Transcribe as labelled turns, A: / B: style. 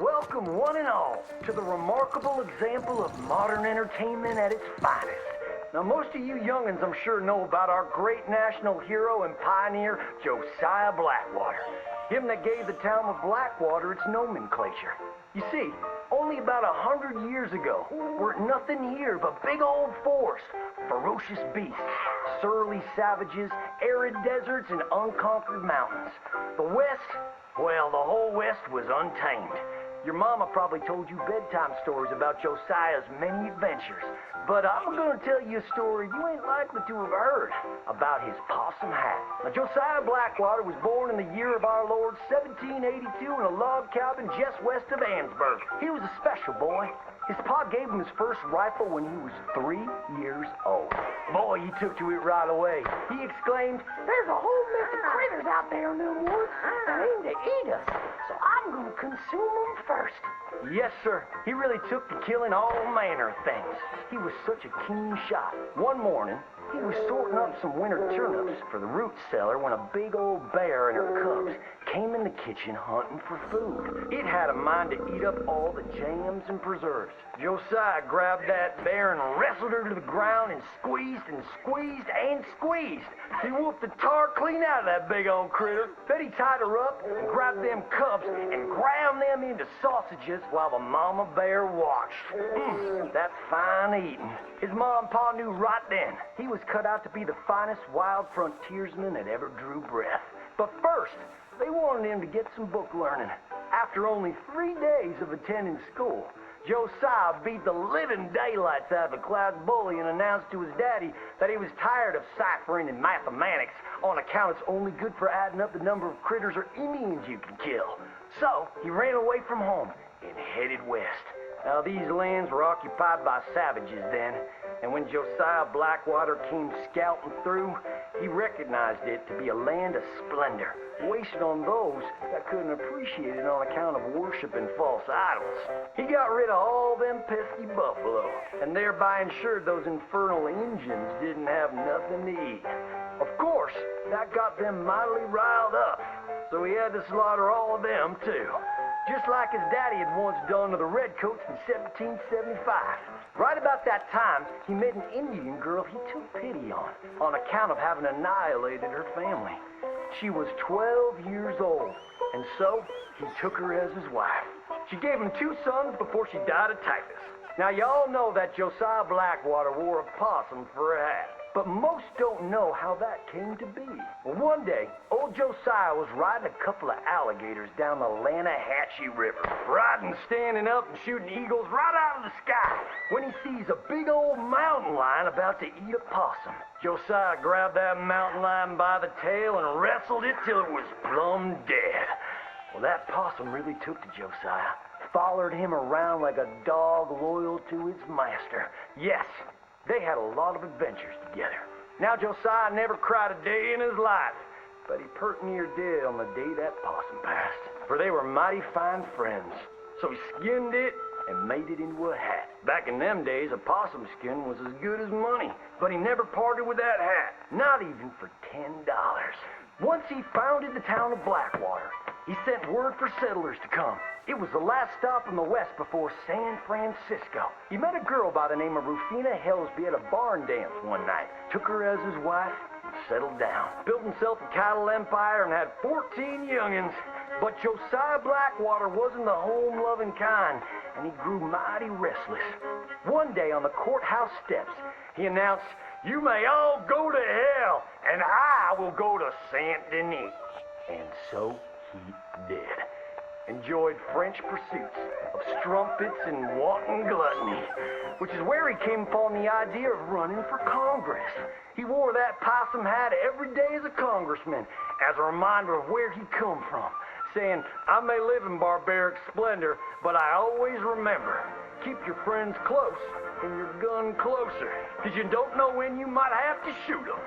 A: Welcome one and all to the remarkable example of modern entertainment at its finest. Now, most of you youngins, I'm sure, know about our great national hero and pioneer, Josiah Blackwater. Him that gave the town of Blackwater its nomenclature. You see, only about 100 years ago, weren't nothing here but big old forest, ferocious beasts, surly savages, arid deserts, and unconquered mountains. The West, well, the whole West was untamed. Your mama probably told you bedtime stories about Josiah's many adventures, but I'm gonna tell you a story you ain't likely to have heard about his possum hat. Now, Josiah Blackwater was born in the year of our Lord 1782 in a log cabin just west of Annesburg. He was a special boy. His pa gave him his first rifle when he was 3 years old. Boy, he took to it right away. He exclaimed, "There's a whole mess of critters out there in the woods that aim to eat us, so I'm gonna consume them first." Yes, sir. He really took to killing all manner of things. He was such a keen shot. One morning, he was sorting up some winter turnips for the root cellar when a big old bear and her cubs came in the kitchen hunting for food. It had a mind to eat up all the jams and preserves. Josiah grabbed that bear and wrestled her to the ground and squeezed and squeezed and squeezed. He whooped the tar clean out of that big old critter. Then he tied her up and grabbed them cubs and ground them into sausages while the mama bear watched. That's fine eating. His ma and pa knew right then he was cut out to be the finest wild frontiersman that ever drew breath. But first, they wanted him to get some book learning. After only 3 days of attending school, Josiah beat the living daylights out of a class bully and announced to his daddy that he was tired of ciphering and mathematics on account it's only good for adding up the number of critters or Indians you can kill. So he ran away from home and headed west. Now, these lands were occupied by savages then, and when Josiah Blackwater came scouting through, he recognized it to be a land of splendor, wasted on those that couldn't appreciate it on account of worshiping false idols. He got rid of all them pesky buffalo, and thereby ensured those infernal Injuns didn't have nothing to eat. Of course, that got them mightily riled up, so he had to slaughter all of them too. Just like his daddy had once done to the Redcoats in 1775. Right about that time, he met an Indian girl he took pity on account of having annihilated her family. She was 12 years old, and so he took her as his wife. She gave him 2 sons before she died of typhus. Now, you all know that Josiah Blackwater wore a possum for a hat, but most don't know how that came to be. Well, one day, old Josiah was riding a couple of alligators down the Lannahatchee River, riding, standing up, and shooting eagles right out of the sky, when he sees a big old mountain lion about to eat a possum. Josiah grabbed that mountain lion by the tail and wrestled it till it was plumb dead. Well, that possum really took to Josiah. Followed him around like a dog loyal to its master. Yes, they had a lot of adventures together. Now, Josiah never cried a day in his life, but he pert near did on the day that possum passed, for they were mighty fine friends. So he skinned it and made it into a hat. Back in them days, a possum skin was as good as money, but he never parted with that hat, not even for $10. Once he founded the town of Blackwater, he sent word for settlers to come. It was the last stop in the west before San Francisco. He met a girl by the name of Rufina Helsby at a barn dance one night, took her as his wife, and settled down. Built himself a cattle empire and had 14 youngins. But Josiah Blackwater wasn't the home-loving kind, and he grew mighty restless. One day on the courthouse steps, he announced, "You may all go to hell, and I will go to Saint Denis." And so he did. Enjoyed French pursuits of strumpets and wanton gluttony, which is where he came upon the idea of running for Congress. He wore that possum hat every day as a congressman, as a reminder of where he come from, saying, "I may live in barbaric splendor, but I always remember, keep your friends close and your gun closer, because you don't know when you might have to shoot them."